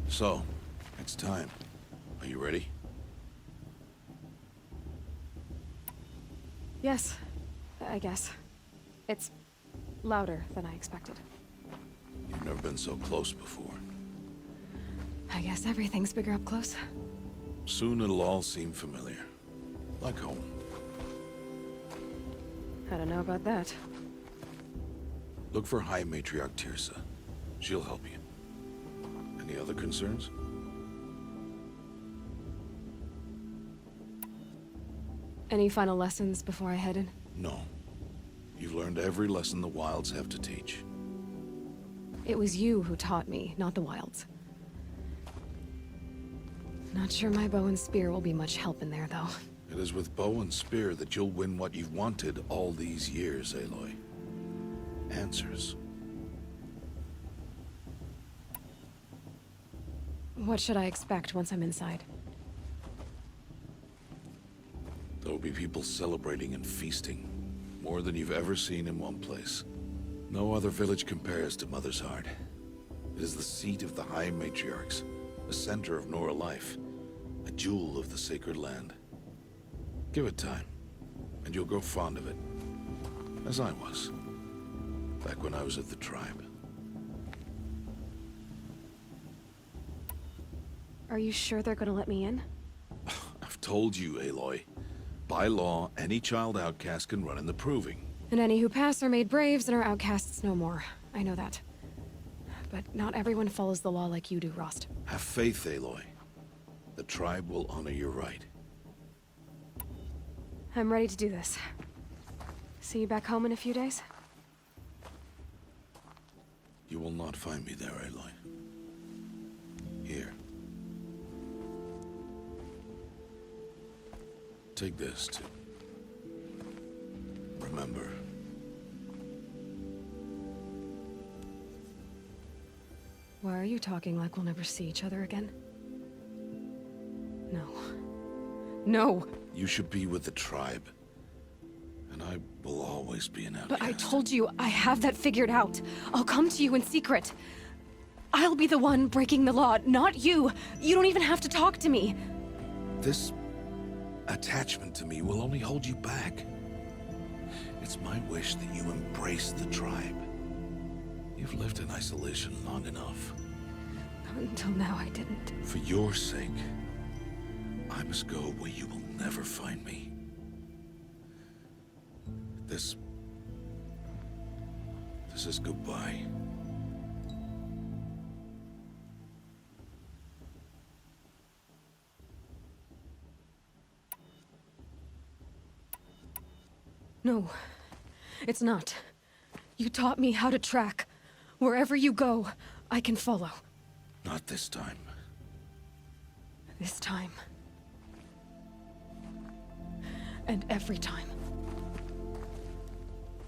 So, it's time. Are you ready? Yes, I guess. It's louder than I expected. You've never been so close before. I guess everything's bigger up close. Soon it'll all seem familiar. Like home. I don't know about that. Look for High Matriarch Tirsa. She'll help you. Any other concerns? Any final lessons before I head in? No. You've learned every lesson the Wilds have to teach. It was you who taught me, not the Wilds. Not sure my bow and spear will be much help in there, though. It is with bow and spear that you'll win what you've wanted all these years, Aloy. Answers. What should I expect once I'm inside? There'll be people celebrating and feasting. More than you've ever seen in one place. No other village compares to Mother's Heart. It is the seat of the High Matriarchs, the center of Nora life, a jewel of the sacred land. Give it time, and you'll grow fond of it. As I was, back when I was at the tribe. Are you sure they're gonna let me in? I've told you, Aloy. By law, any child outcast can run in the Proving. And any who pass are made braves and are outcasts no more. I know that. But not everyone follows the law like you do, Rost. Have faith, Aloy. The tribe will honor your right. I'm ready to do this. See you back home in a few days? You will not find me there, Aloy. Here. Take this, too. Remember. Why are you talking like we'll never see each other again? No. No! You should be with the tribe. And I will always be an outcast. But I told you, I have that figured out. I'll come to you in secret. I'll be the one breaking the law, not you. You don't even have to talk to me. This attachment to me will only hold you back. It's my wish that you embrace the tribe. You've lived in isolation long enough. Until now, I didn't. For your sake, I must go where you will never find me. This is goodbye. No, it's not. You taught me how to track. Wherever you go, I can follow. Not this time. This time. And every time.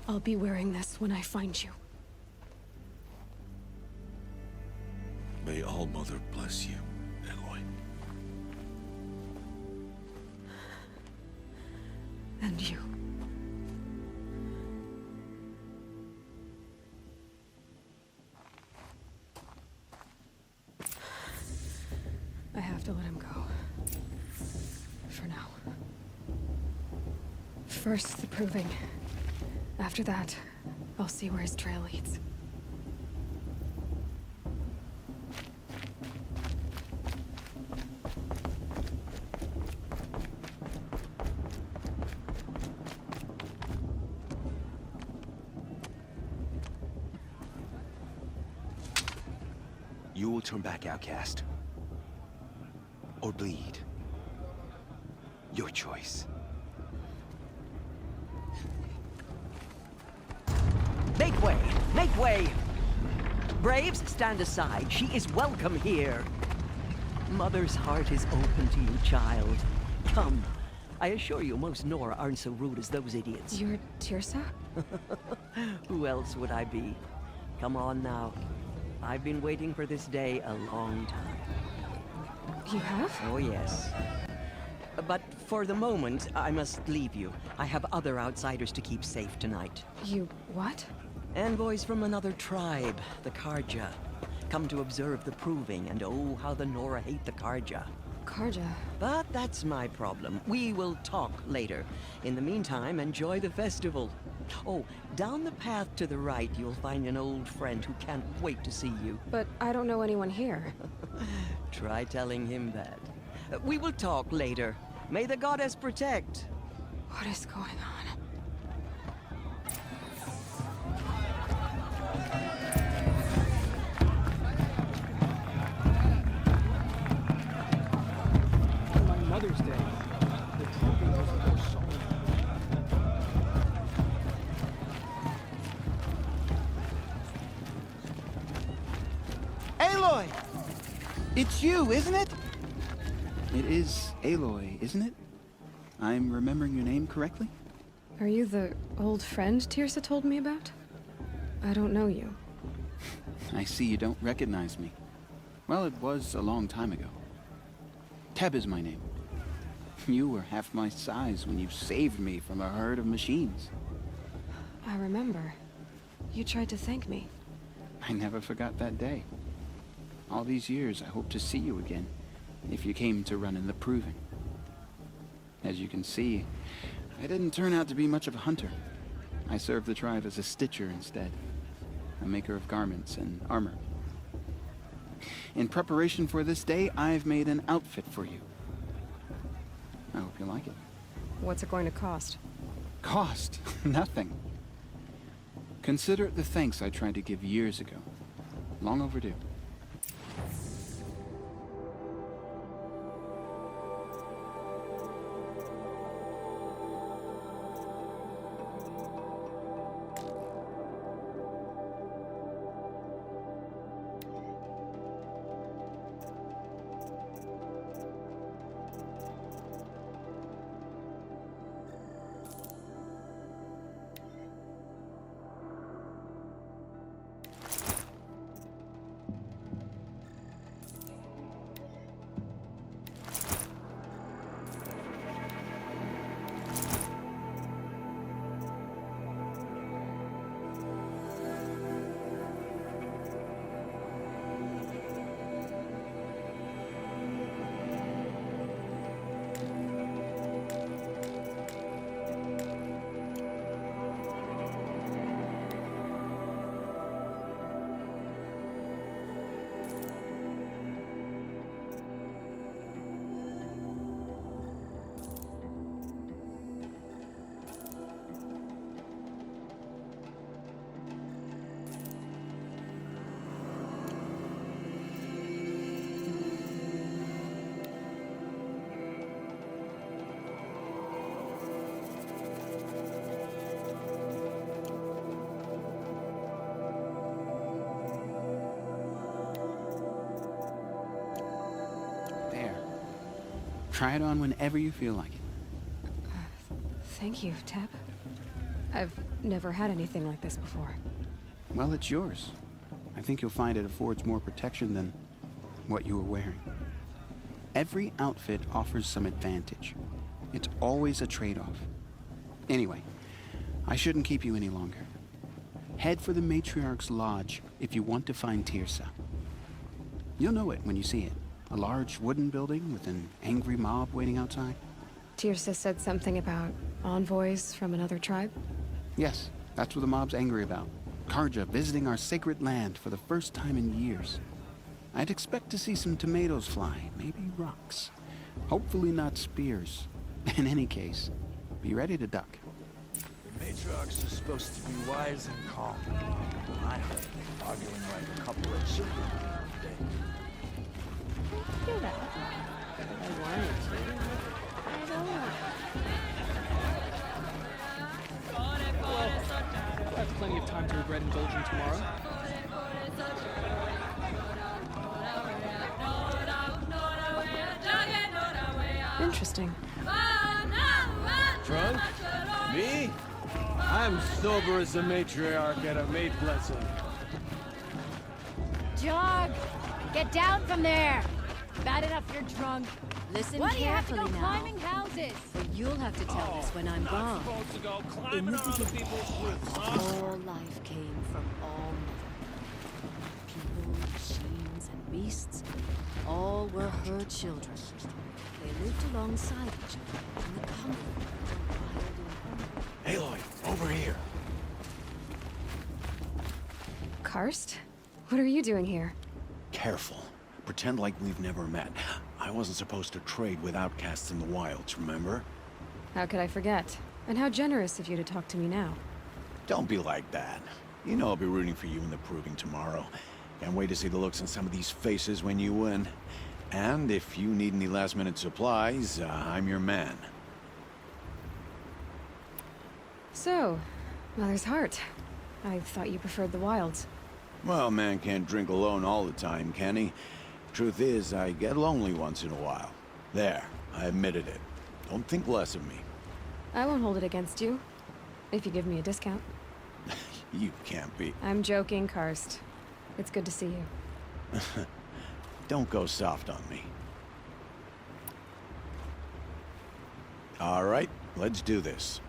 I'll be wearing this when I find you. May All-Mother bless you, Aloy. And you. I have to let him go. For now. First, the Proving. After that, I'll see where his trail leads. You will turn back, outcast. Or bleed. Your choice. Make way! Make way! Braves, stand aside. She is welcome here. Mother's heart is open to you, child. Come. I assure you, most Nora aren't so rude as those idiots. You're Tirsa? Who else would I be? Come on now. I've been waiting for this day a long time. You have? Oh, yes. But for the moment, I must leave you. I have other outsiders to keep safe tonight. You what? Envoys from another tribe, the Karja. Come to observe the proving, and oh, how the Nora hate the Karja. Karja. But that's my problem. We will talk later. In the meantime, enjoy the festival. Oh, down the path to the right, you'll find an old friend who can't wait to see you. But I don't know anyone here. Try telling him that. We will talk later. May the goddess protect. What is going on? On my Mother's Day, the proving was the most solid. Aloy! It's you, isn't it? It is Aloy, isn't it? I'm remembering your name correctly? Are you the old friend Tirsa told me about? I don't know you. I see you don't recognize me. Well, it was a long time ago. Teb is my name. You were half my size when you saved me from a herd of machines. I remember. You tried to thank me. I never forgot that day. All these years, I hope to see you again, if you came to run in the proving. As you can see, I didn't turn out to be much of a hunter. I served the tribe as a stitcher instead, a maker of garments and armor. In preparation for this day, I've made an outfit for you. I hope you like it. What's it going to cost? Cost? Nothing. Consider it the thanks I tried to give years ago. Long overdue. Try it on whenever you feel like it. Thank you, Teb. I've never had anything like this before. Well, it's yours. I think you'll find it affords more protection than what you were wearing. Every outfit offers some advantage. It's always a trade-off. Anyway, I shouldn't keep you any longer. Head for the Matriarch's Lodge if you want to find Tirsa. You'll know it when you see it. A large wooden building with an angry mob waiting outside. Tirsa said something about envoys from another tribe? Yes, that's what the mob's angry about. Karja visiting our sacred land for the first time in years. I'd expect to see some tomatoes fly, maybe rocks. Hopefully not spears. In any case, be ready to duck. The matriarchs are supposed to be wise and calm. I heard them arguing like a couple of children the other day. Do that. I wanted to. I don't want I have plenty of time to regret indulging tomorrow. Interesting. Drunk? Me? I'm sober as a matriarch at a maid blessing. Jog! Get down from there! Bad enough you're drunk. Listen Why do you have to carefully go now. climbing houses? Or you'll have to tell us when I'm gone. Supposed to go In climbing the on other beginning, people's roofs, huh? all life came from all mother. People, beasts, all were her children. They lived alongside each other in the comfort of the wild and hungry. Aloy, over here. Karst? What are you doing here? Careful. Pretend like we've never met. I wasn't supposed to trade with outcasts in the wilds, remember? How could I forget? And how generous of you to talk to me now. Don't be like that. You know I'll be rooting for you in the proving tomorrow. Can't wait to see the looks on some of these faces when you win. And if you need any last-minute supplies, I'm your man. So, Mother's Heart. I thought you preferred the wilds. Well, man can't drink alone all the time, can he? Truth is, I get lonely once in a while. There, I admitted it. Don't think less of me. I won't hold it against you. If you give me a discount. You can't be. I'm joking, Karst. It's good to see you. Don't go soft on me. All right, let's do this.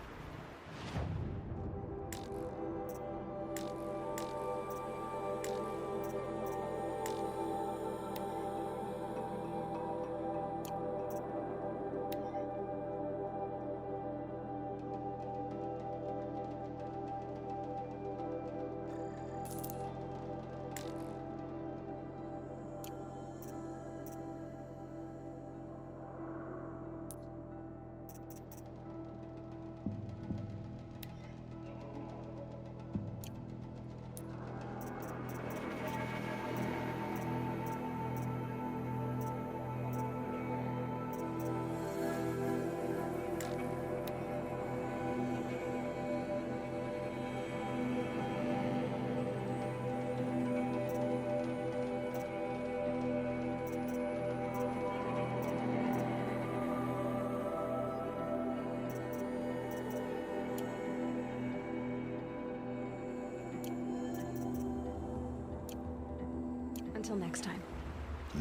Until next time.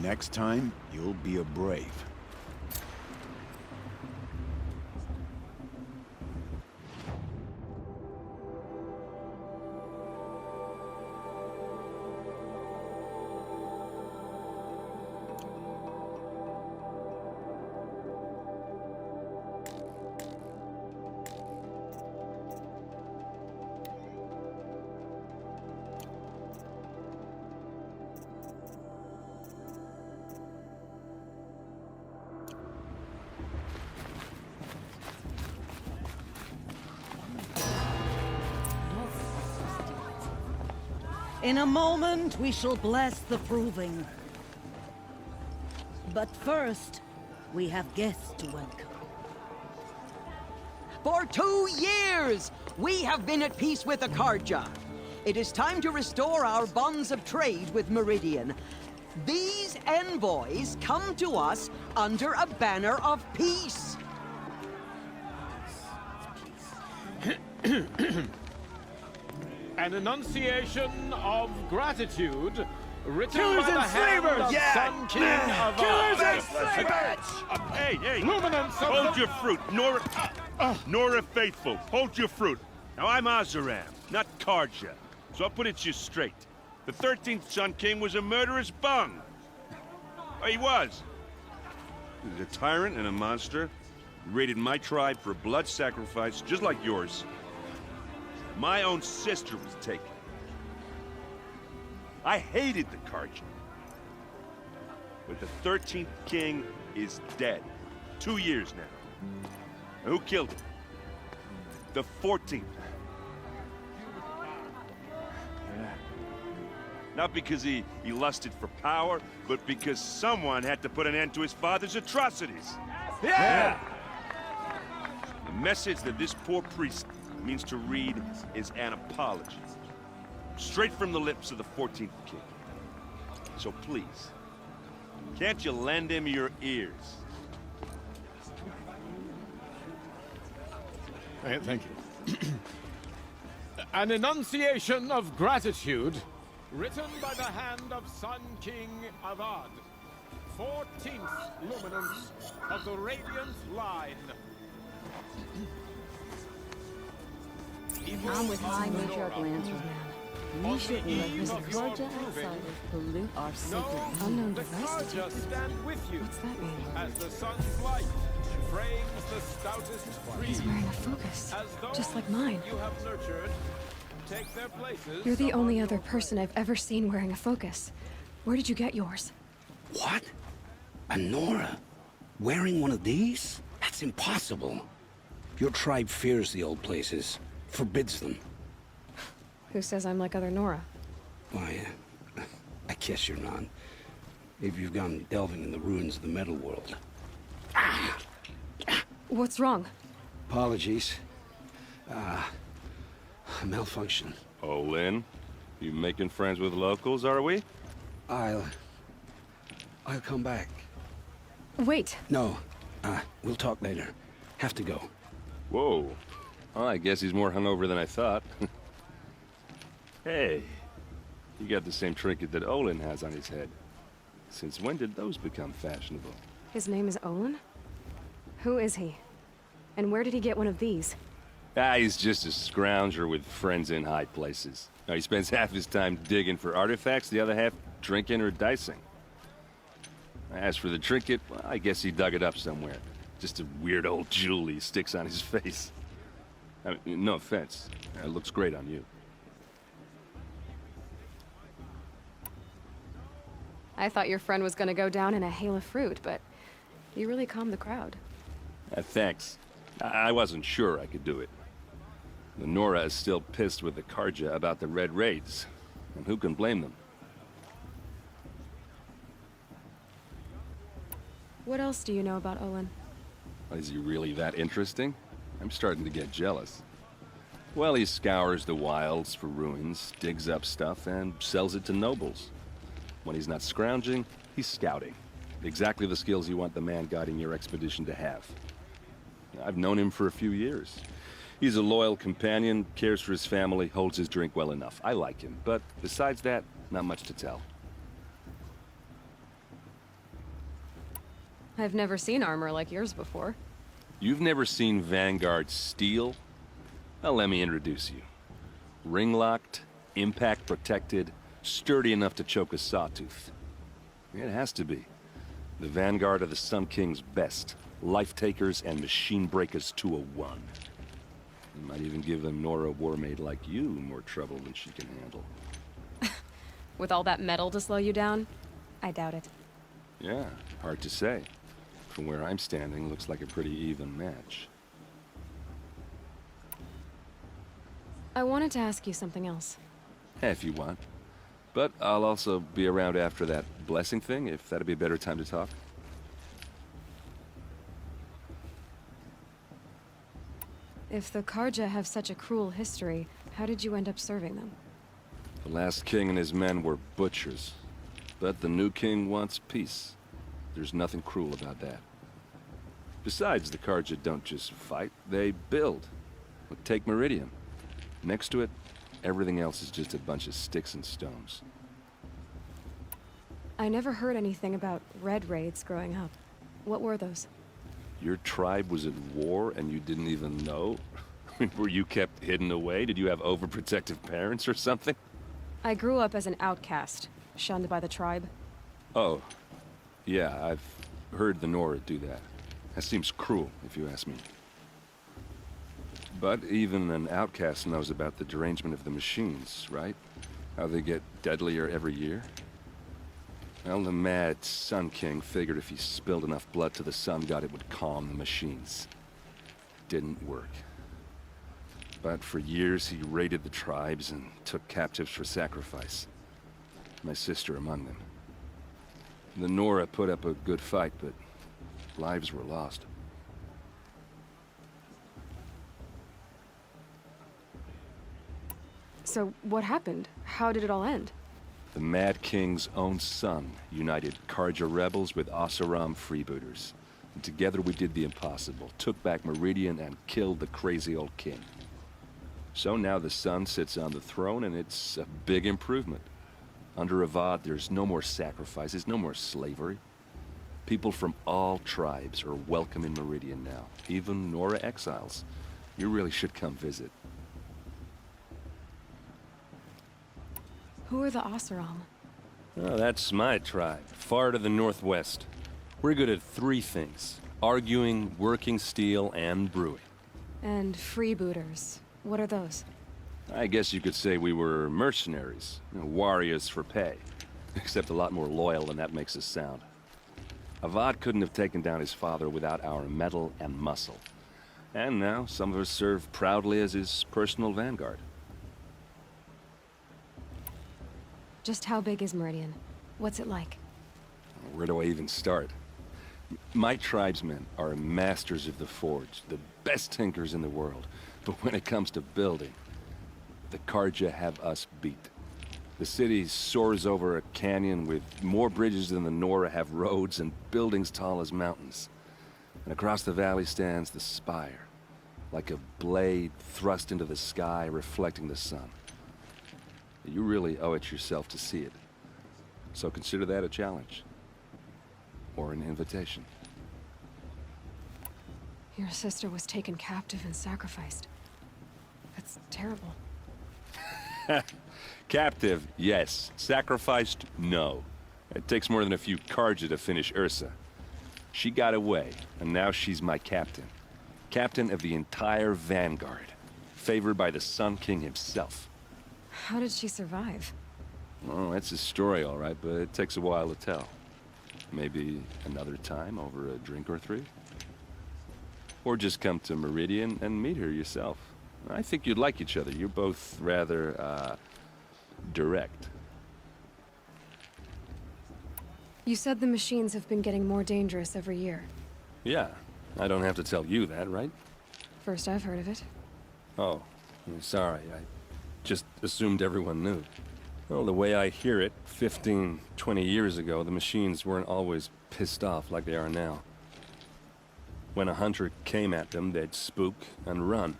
Next time, you'll be a brave. In a moment, we shall bless the proving. But first, we have guests to welcome. For 2 years, we have been at peace with Akarja. It is time to restore our bonds of trade with Meridian. These envoys come to us under a banner of peace. An enunciation of gratitude written Killers by the and hand slavers! of Yeah! Sun King of Killers and slavers! Hey! Luminance of Hold the... your fruit, Nora Faithful. Hold your fruit. Now, I'm Azaram, not Karja. So I'll put it to you straight. The 13th Sun King was a murderous bung. Oh, he was. He was a tyrant and a monster. He raided my tribe for a blood sacrifice, just like yours. My own sister was taken. I hated the Karja. But the 13th king is dead. 2 years now. And who killed him? The 14th. Not because he lusted for power, but because someone had to put an end to his father's atrocities. Yeah! The message that this poor priest means to read is an apology. Straight from the lips of the 14th king. So please, can't you lend him your ears? Thank you. An enunciation of gratitude written by the hand of Sun King Avad, 14th luminance of the Radiant line. I'm with High Matriarch Lancer's man. We shouldn't let these Georgia outsiders pollute our sacred Unknown The device Carja detected. stand with you What's that mean? as the sun's light frames the stoutest He's trees. wearing a focus, As those just like mine. you have nurtured take their places. You're the among only your other person I've ever seen wearing a focus. Where did you get yours? What? A Nora? Wearing one of these? That's impossible. Your tribe fears the old places, forbids them. Who says I'm like other Nora? Why, I guess you're not. If you've gone delving in the ruins of the metal world. What's wrong? Apologies. Malfunction. Oh, Lynn, you making friends with locals, are we? I'll come back. Wait. No, we'll talk later. Have to go. Whoa. Well, I guess he's more hungover than I thought. Hey, you got the same trinket that Olin has on his head. Since when did those become fashionable? His name is Olin? Who is he? And where did he get one of these? He's just a scrounger with friends in high places. Now, he spends half his time digging for artifacts, the other half drinking or dicing. As for the trinket, well, I guess he dug it up somewhere. Just a weird old jewel he sticks on his face. I mean, no offense. It looks great on you. I thought your friend was gonna go down in a hail of fruit, but you really calmed the crowd. Thanks. I wasn't sure I could do it. The Nora is still pissed with the Carja about the Red Raids, and who can blame them? What else do you know about Olin? Is he really that interesting? I'm starting to get jealous. Well, he scours the wilds for ruins, digs up stuff, and sells it to nobles. When he's not scrounging, he's scouting. Exactly the skills you want the man guiding your expedition to have. I've known him for a few years. He's a loyal companion, cares for his family, holds his drink well enough. I like him, but besides that, not much to tell. I've never seen armor like yours before. You've never seen Vanguard steel? Well, let me introduce you. Ring-locked, impact-protected, sturdy enough to choke a sawtooth. It has to be. The Vanguard of the Sun King's best. Life-takers and machine breakers to a one. You might even give a Nora warmaid like you more trouble than she can handle. With all that metal to slow you down? I doubt it. Yeah, hard to say. From where I'm standing, looks like a pretty even match. I wanted to ask you something else. If you want. But I'll also be around after that blessing thing, if that'd be a better time to talk. If the Carja have such a cruel history, how did you end up serving them? The last king and his men were butchers. But the new king wants peace. There's nothing cruel about that. Besides, the Carja don't just fight, they build. Look, take Meridian. Next to it, everything else is just a bunch of sticks and stones. I never heard anything about Red Raids growing up. What were those? Your tribe was at war and you didn't even know? Were you kept hidden away? Did you have overprotective parents or something? I grew up as an outcast, shunned by the tribe. Oh, yeah, I've heard the Nora do that. That seems cruel, if you ask me. But even an outcast knows about the derangement of the machines, right? How they get deadlier every year? Well, the mad Sun King figured if he spilled enough blood to the Sun God, it would calm the machines. Didn't work. But for years, he raided the tribes and took captives for sacrifice. My sister among them. The Nora put up a good fight, but lives were lost. So, what happened? How did it all end? The Mad King's own son united Carja rebels with Oseram freebooters. And together we did the impossible, took back Meridian and killed the crazy old king. So now the son sits on the throne and it's a big improvement. Under Avad, there's no more sacrifices, no more slavery. People from all tribes are welcome in Meridian now, even Nora exiles. You really should come visit. Who are the Oseram? Oh, that's my tribe, far to the northwest. We're good at three things: arguing, working steel, and brewing. And freebooters. What are those? I guess you could say we were mercenaries, warriors for pay. Except a lot more loyal than that makes us sound. Avad couldn't have taken down his father without our metal and muscle. And now, some of us serve proudly as his personal vanguard. Just how big is Meridian? What's it like? Where do I even start? My tribesmen are masters of the forge, the best tinkers in the world. But when it comes to building, the Karja have us beat. The city soars over a canyon with more bridges than the Nora have roads and buildings tall as mountains. And across the valley stands the spire, like a blade thrust into the sky reflecting the sun. You really owe it yourself to see it. So consider that a challenge. Or an invitation. Your sister was taken captive and sacrificed. That's terrible. Captive, yes. Sacrificed, no. It takes more than a few Karja to finish Ursa. She got away, and now she's my captain. Captain of the entire Vanguard. Favored by the Sun King himself. How did she survive? Oh, that's a story, all right, but it takes a while to tell. Maybe another time over a drink or three? Or just come to Meridian and meet her yourself. I think you'd like each other. You're both rather, direct. You said the machines have been getting more dangerous every year. Yeah, I don't have to tell you that, right? First I've heard of it. Oh, I'm sorry. I just assumed everyone knew. Well, the way I hear it, 15, 20 years ago, the machines weren't always pissed off like they are now. When a hunter came at them, they'd spook and run.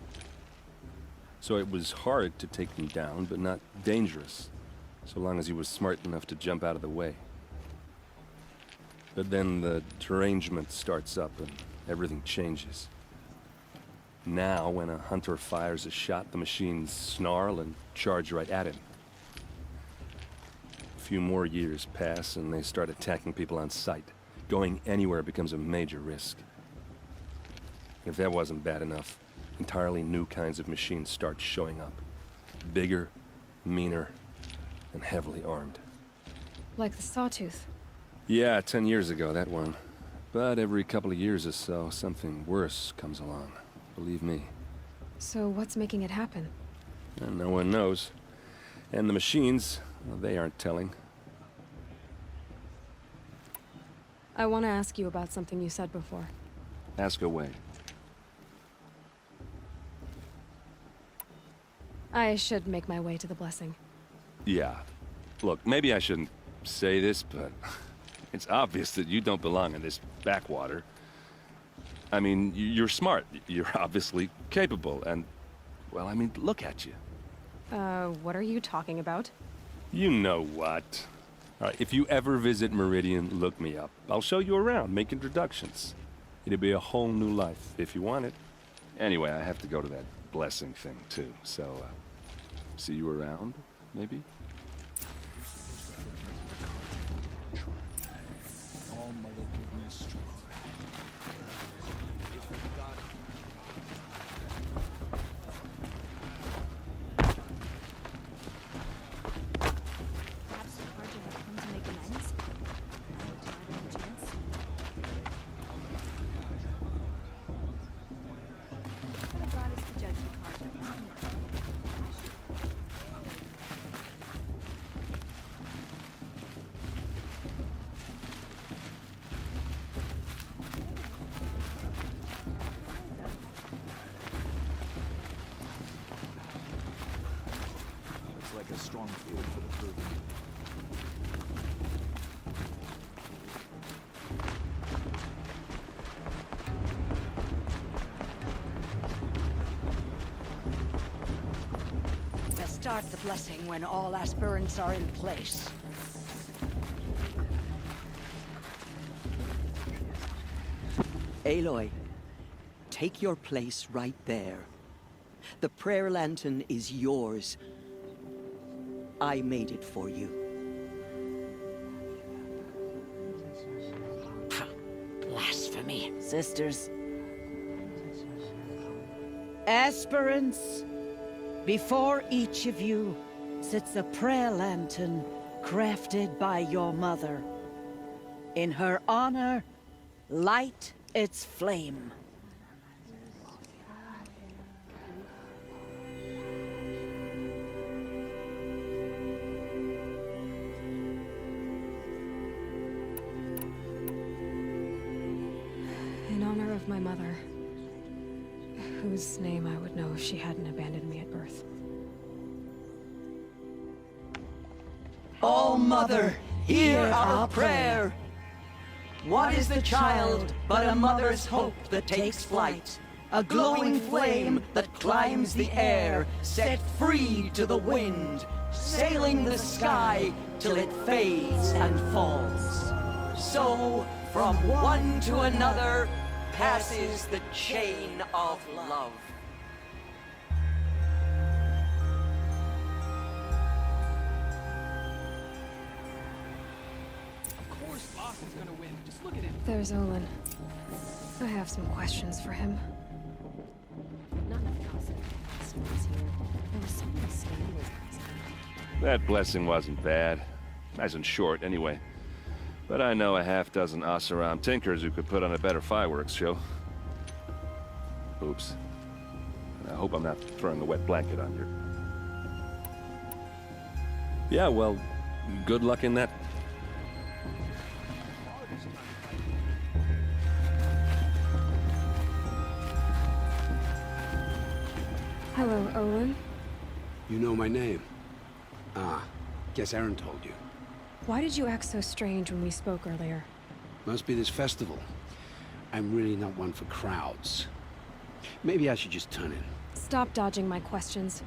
So it was hard to take them down, but not dangerous, so long as he was smart enough to jump out of the way. But then the derangement starts up and everything changes. Now, when a hunter fires a shot, the machines snarl and charge right at him. A few more years pass and they start attacking people on sight. Going anywhere becomes a major risk. If that wasn't bad enough, entirely new kinds of machines start showing up. Bigger, meaner, and heavily armed. Like the Sawtooth. Yeah, 10 years ago, that one. But every couple of years or so, something worse comes along. Believe me. So what's making it happen? And no one knows. And the machines, well, they aren't telling. I want to ask you about something you said before. Ask away. I should make my way to the blessing. Yeah. Look, maybe I shouldn't say this, but it's obvious that you don't belong in this backwater. I mean, you're smart. You're obviously capable, and, well, I mean, look at you. What are you talking about? You know what. All right, if you ever visit Meridian, look me up. I'll show you around, make introductions. It'll be a whole new life, if you want it. Anyway, I have to go to that blessing thing, too, so, see you around, maybe? Like a strong field for the proving. We'll start the blessing when all aspirants are in place. Aloy, take your place right there. The prayer lantern is yours. I made it for you. Blasphemy. Sisters. Aspirants, before each of you sits a prayer lantern crafted by your mother. In her honor, light its flame. In honor of my mother, whose name I would know if she hadn't abandoned me at birth. O Mother, hear our prayer! What is the child but a mother's hope that takes flight? A glowing flame that climbs the air, set free to the wind, sailing the sky till it fades and falls. So, from one to another, passes the chain of love. Of course Boss is gonna win. Just look at him. There's Olin. I have some questions for him. Not enough gossip. Someone's here. There was so many scandals last night. That blessing wasn't bad. Nice and short, anyway. But I know a half-dozen Oseram tinkers who could put on a better fireworks show. Oops. I hope I'm not throwing a wet blanket on you. Yeah, well, good luck in that. Hello, Olin. You know my name? Ah, guess Aaron told you. Why did you act so strange when we spoke earlier? Must be this festival. I'm really not one for crowds. Maybe I should just turn in. Stop dodging my questions.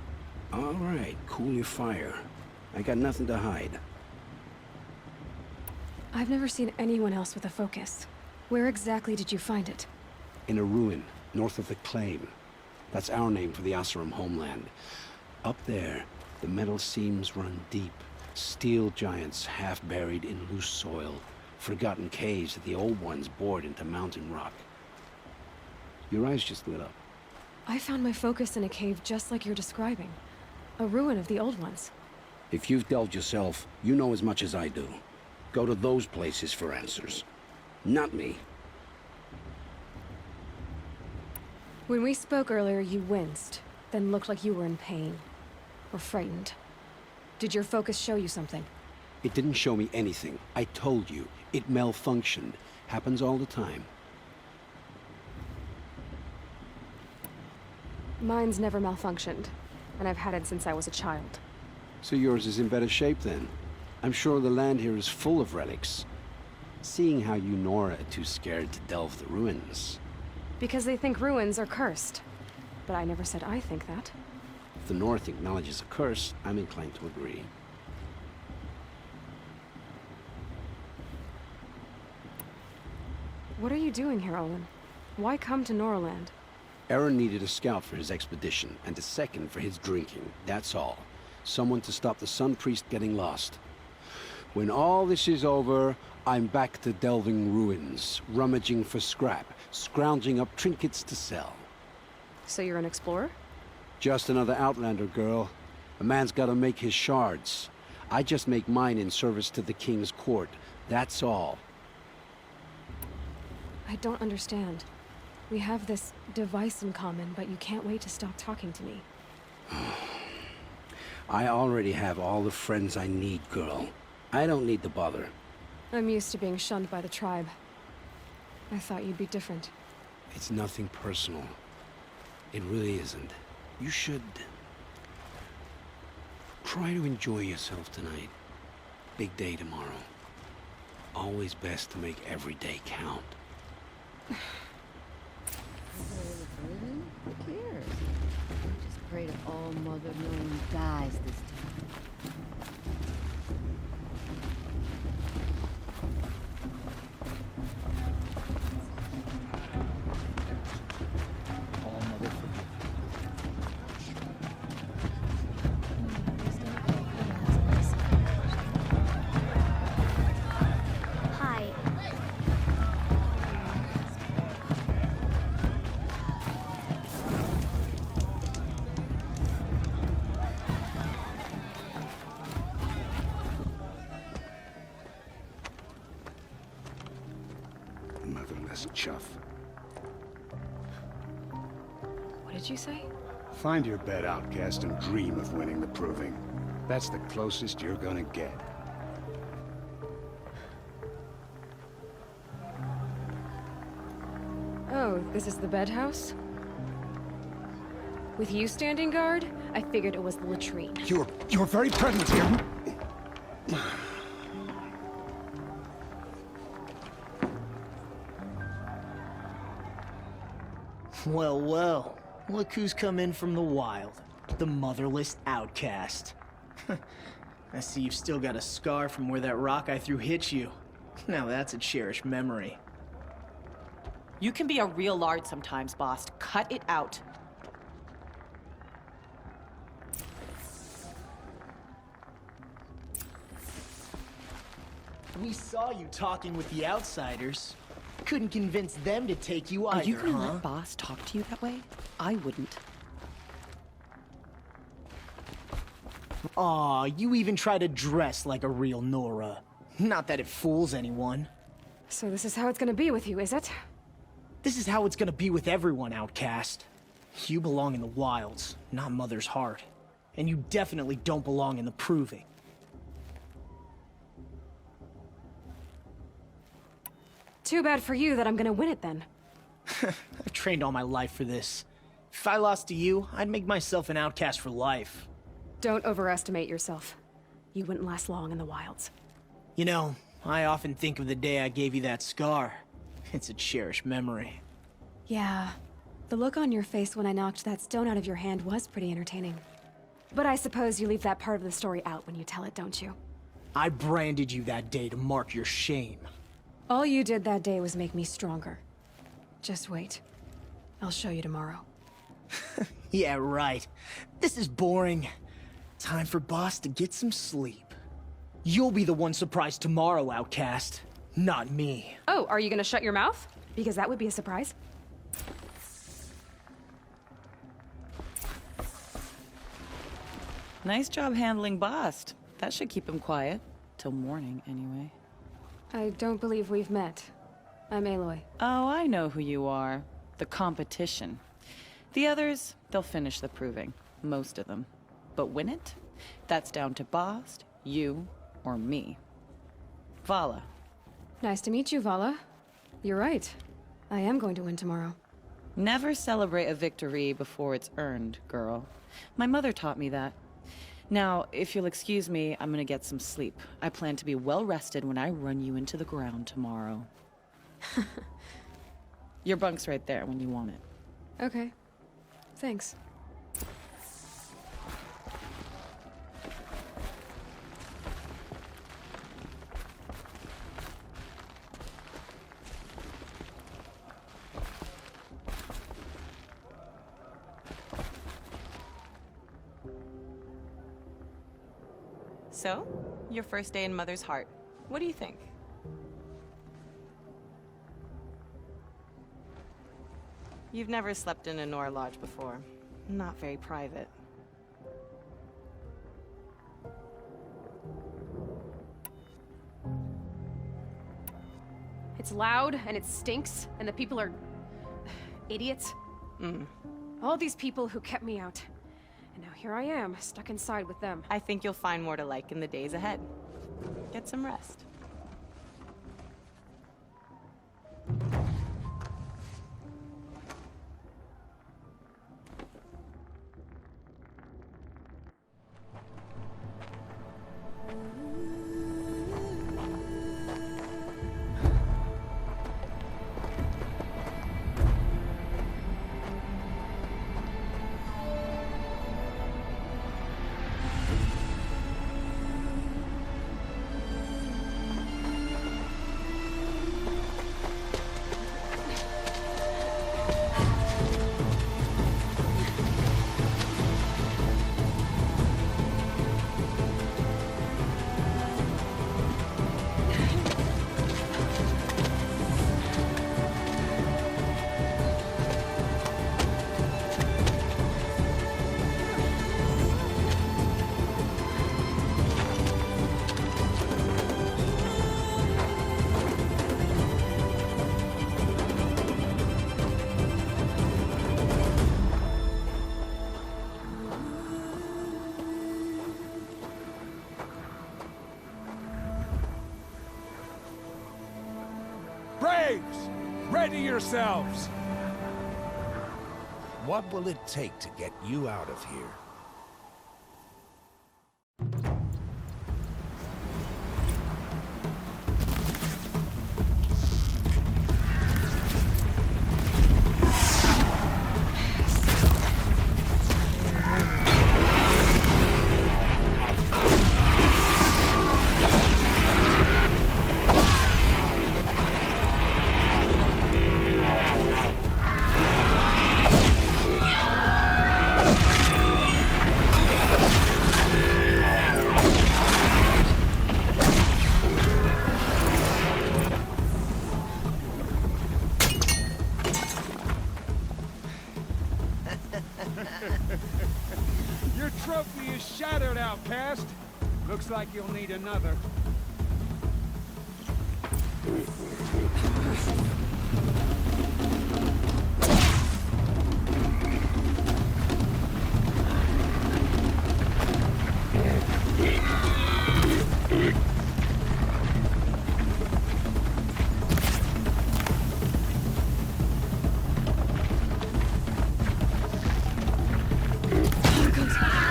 All right, cool your fire. I got nothing to hide. I've never seen anyone else with a focus. Where exactly did you find it? In a ruin, north of the Claim. That's our name for the Oseram homeland. Up there, the metal seams run deep. Steel giants half buried in loose soil. Forgotten caves that the old ones bored into mountain rock. Your eyes just lit up. I found my focus in a cave just like you're describing. A ruin of the old ones. If you've delved yourself, you know as much as I do. Go to those places for answers. Not me. When we spoke earlier, you winced, then looked like you were in pain. Or frightened. Did your focus show you something? It didn't show me anything. I told you. It malfunctioned. Happens all the time. Mine's never malfunctioned, and I've had it since I was a child. So yours is in better shape then. I'm sure the land here is full of relics. Seeing how you Nora are too scared to delve the ruins. Because they think ruins are cursed. But I never said I think that. If the North acknowledges a curse, I'm inclined to agree. What are you doing here, Olin? Why come to Norland? Aaron needed a scout for his expedition, and a second for his drinking. That's all. Someone to stop the Sun Priest getting lost. When all this is over, I'm back to delving ruins, rummaging for scrap, scrounging up trinkets to sell. So you're an explorer? Just another Outlander, girl. A man's gotta make his shards. I just make mine in service to the King's court. That's all. I don't understand. We have this device in common, but you can't wait to stop talking to me. I already have all the friends I need, girl. I don't need the bother. I'm used to being shunned by the tribe. I thought you'd be different. It's nothing personal. It really isn't. You should... try to enjoy yourself tonight. Big day tomorrow. Always best to make every day count. Who cares? Just pray to All Mother no one dies this time. All Mother forgive. nothing less chuff. What did you say? Find your bed, outcast, and dream of winning the proving. That's the closest you're gonna get. Oh, this is the bed house? With you standing guard, I figured it was the latrine. Your very presence here. Well, well. Look who's come in from the wild. The motherless outcast. I see you've still got a scar from where that rock I threw hit you. Now that's a cherished memory. You can be a real lard sometimes, boss. Cut it out. We saw you talking with the outsiders. Couldn't convince them to take you either, Are you gonna huh? let boss talk to you that way? I wouldn't. Aw, you even try to dress like a real Nora. Not that it fools anyone. So this is how it's gonna be with you, is it? This is how it's gonna be with everyone, outcast. You belong in the wilds, not Mother's Heart. And you definitely don't belong in the Proving. Too bad for you that I'm gonna win it then. I've trained all my life for this. If I lost to you, I'd make myself an outcast for life. Don't overestimate yourself. You wouldn't last long in the wilds. You know, I often think of the day I gave you that scar. It's a cherished memory. Yeah. The look on your face when I knocked that stone out of your hand was pretty entertaining. But I suppose you leave that part of the story out when you tell it, don't you? I branded you that day to mark your shame. All you did that day was make me stronger. Just wait. I'll show you tomorrow. Yeah, right. This is boring. Time for boss to get some sleep. You'll be the one surprised tomorrow, outcast. Not me. Oh, are you gonna shut your mouth? Because that would be a surprise. Nice job handling Bast. That should keep him quiet. Till morning, anyway. I don't believe we've met. I'm Aloy. Oh, I know who you are. The competition. The others, they'll finish the proving. Most of them. But win it? That's down to Bast, you, or me. Vala. Nice to meet you, Vala. You're right. I am going to win tomorrow. Never celebrate a victory before it's earned, girl. My mother taught me that. Now, if you'll excuse me, I'm gonna get some sleep. I plan to be well rested when I run you into the ground tomorrow. Your bunk's right there when you want it. Okay. Thanks. So, your first day in Mother's Heart. What do you think? You've never slept in a Nora lodge before. Not very private. It's loud, and it stinks, and the people are... idiots. All these people who kept me out. And now here I am, stuck inside with them. I think you'll find more to like in the days ahead. Get some rest. Braves! Ready yourselves! What will it take to get you out of here? Your trophy is shattered, outcast. Looks like you'll need another.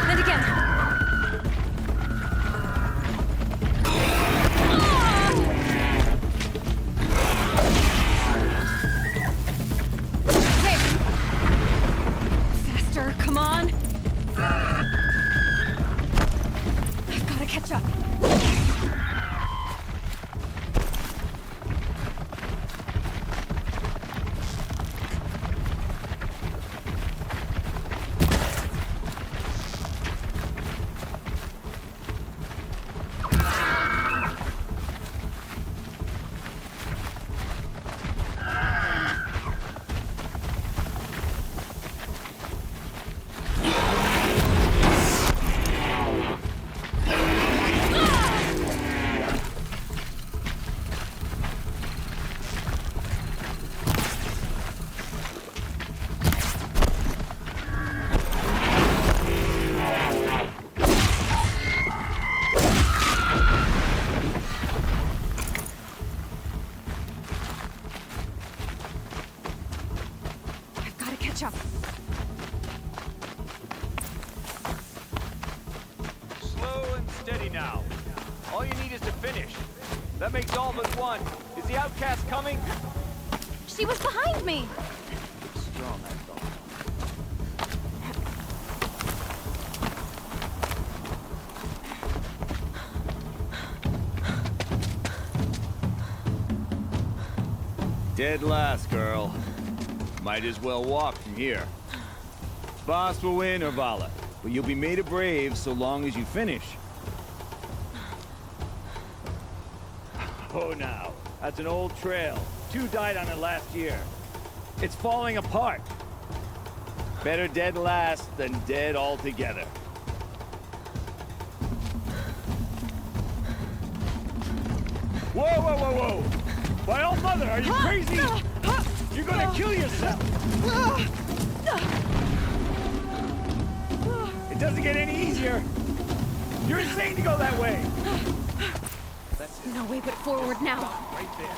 And again. Okay. Faster, come on. I've got to catch up. Catch up. Slow and steady now. All you need is to finish. That makes all but one. Is the outcast coming? She was behind me. Strong, I thought. Dead last, girl. Might as well walk from here. Boss will win, or Vala, but you'll be made a brave so long as you finish. Oh, now. That's an old trail. 2 died on it last year. It's falling apart. Better dead last than dead altogether. Whoa, whoa, whoa, whoa! By all mother, are you crazy? You're gonna kill yourself! It doesn't get any easier! You're insane to go that way! No way but forward now. Right there.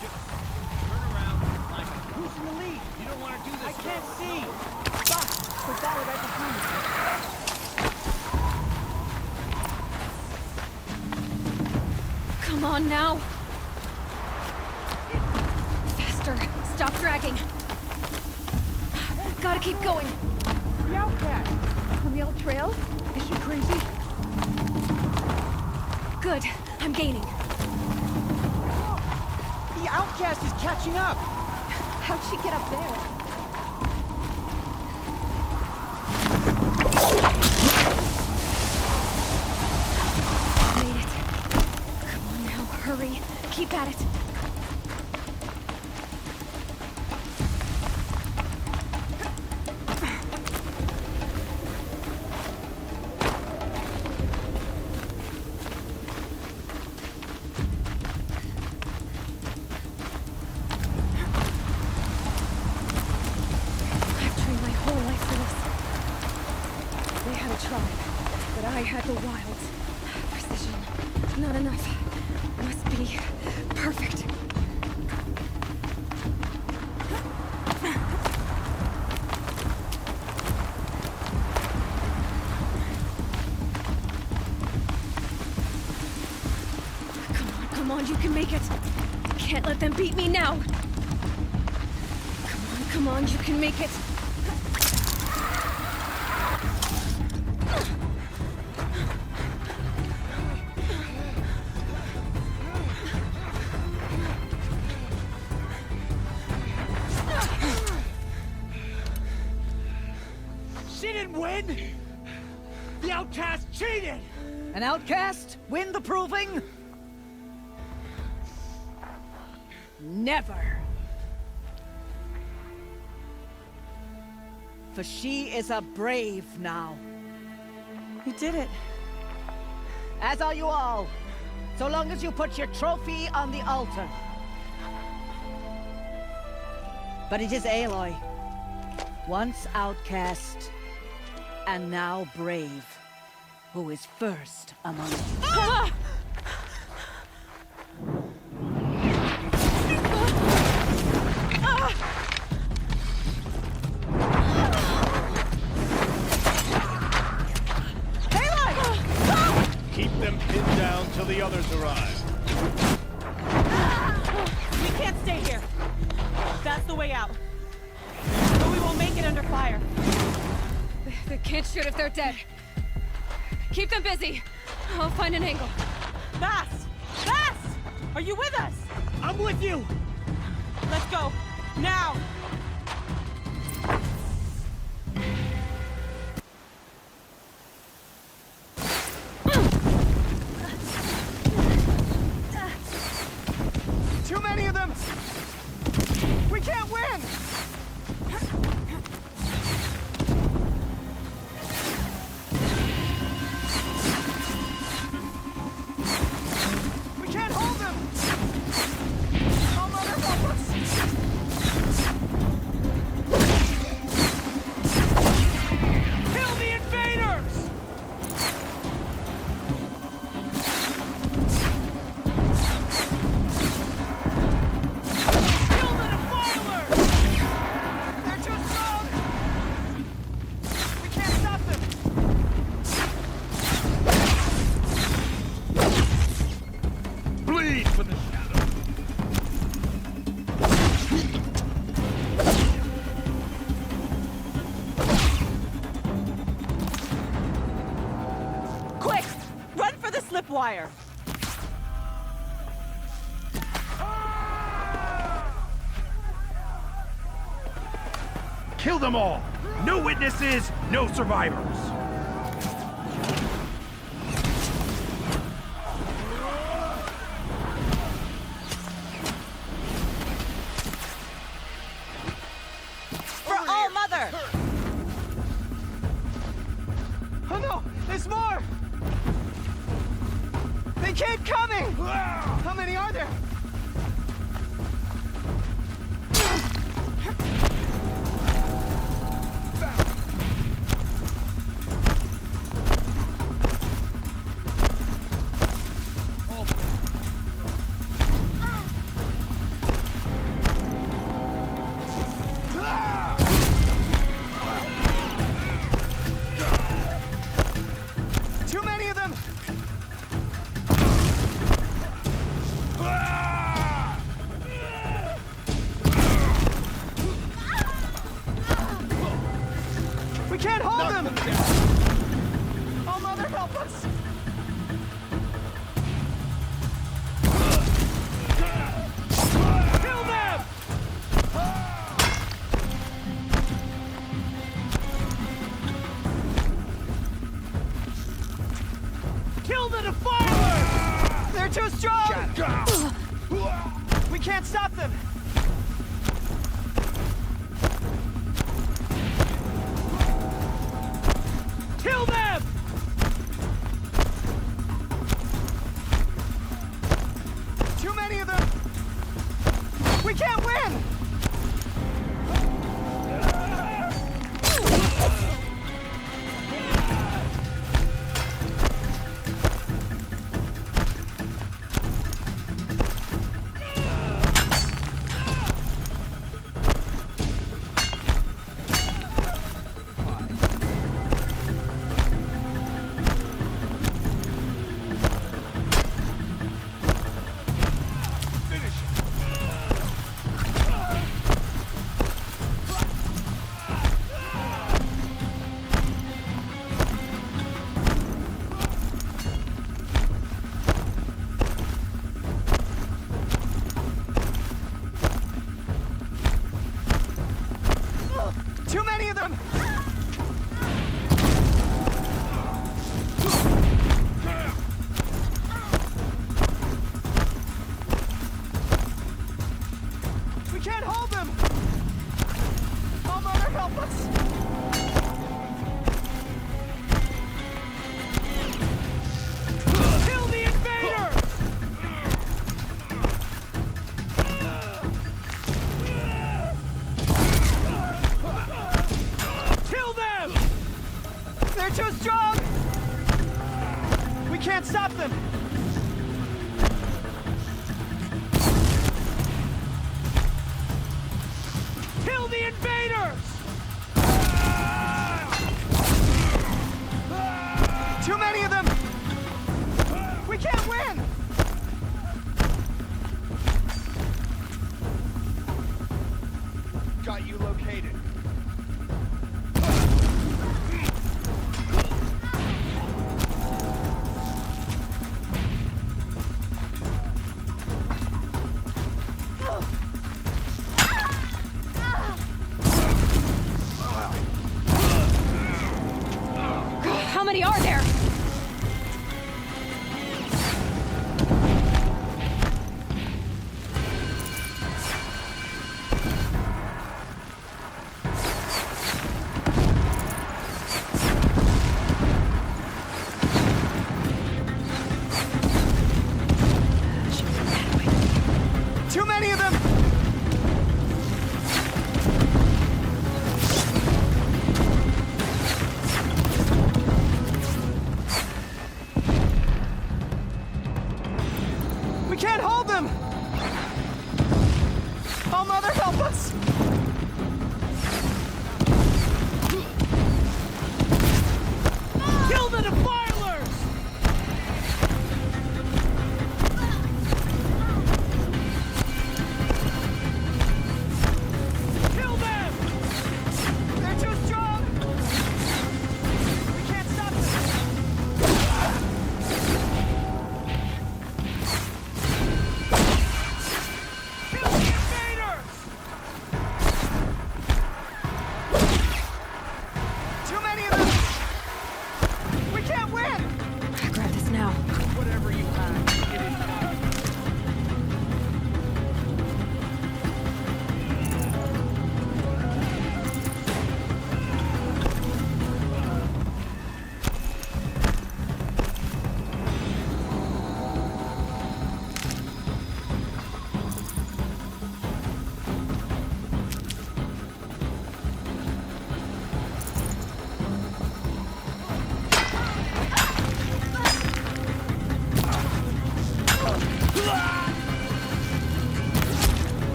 Just turn around and climb it. Who's in the lead? You don't want to do this. I can't see! Stop! Put that right behind you. Come on now. Faster. Stop dragging. Gotta keep going. The outcast! On the old trail? Is she crazy? Good. I'm gaining. The outcast is catching up! How'd she get up there? Made it. Come on now, hurry. Keep at it. I had the wilds. Precision. Not enough. Must be perfect. make it. Can't let them beat me now. Come on, you can make it. She didn't win! The outcast cheated! An outcast win the proving? Never. For she is a brave now. You did it. As are you all. So long as you put your trophy on the altar. But it is Aloy. Once outcast, and now brave, who is first among you. Ah! Keep them pinned down till the others arrive. We can't stay here. That's the way out. But we won't make it under fire. They can't shoot if they're dead. Keep them busy. I'll find an angle. Fast! Fast! Are you with us? I'm with you! Let's go. Now! Too many of them! We can't win! We can't hold them! Oh, Mother, help us! Kill the invaders! Bleed for the shadow. Quick! Run for the slip wire! Kill them all! No witnesses, no survivors! For All Mother! Oh no! There's more! They keep coming! How many are there? Too many of them! We can't hold them! Oh, Mother, help us! Kill them! Kill the defilers! They're too strong! We can't stop them! Kill them! Too many of them! We can't win! Too many of them! We can't hold them! Oh, Mother, help us! Kill the invader! Kill them! They're too strong! We can't stop them! Kill the invaders! Too many of them! We can't win! Got you located. How many are there? Too many of them! We can't hold them! Oh, Mother, help us! Kill the defilers! Kill them! They're too strong! We can't stop them! Kill the invaders! Too many of them! We can't win! Grab this now. Whatever you have, get it now.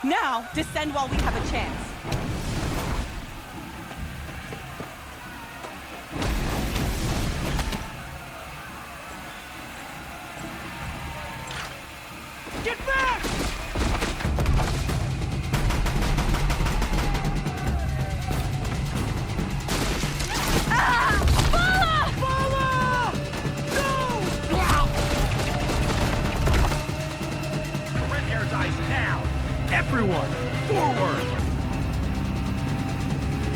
Now, descend while we have a chance. Get back! Red Hair's eyes now! Everyone, forward!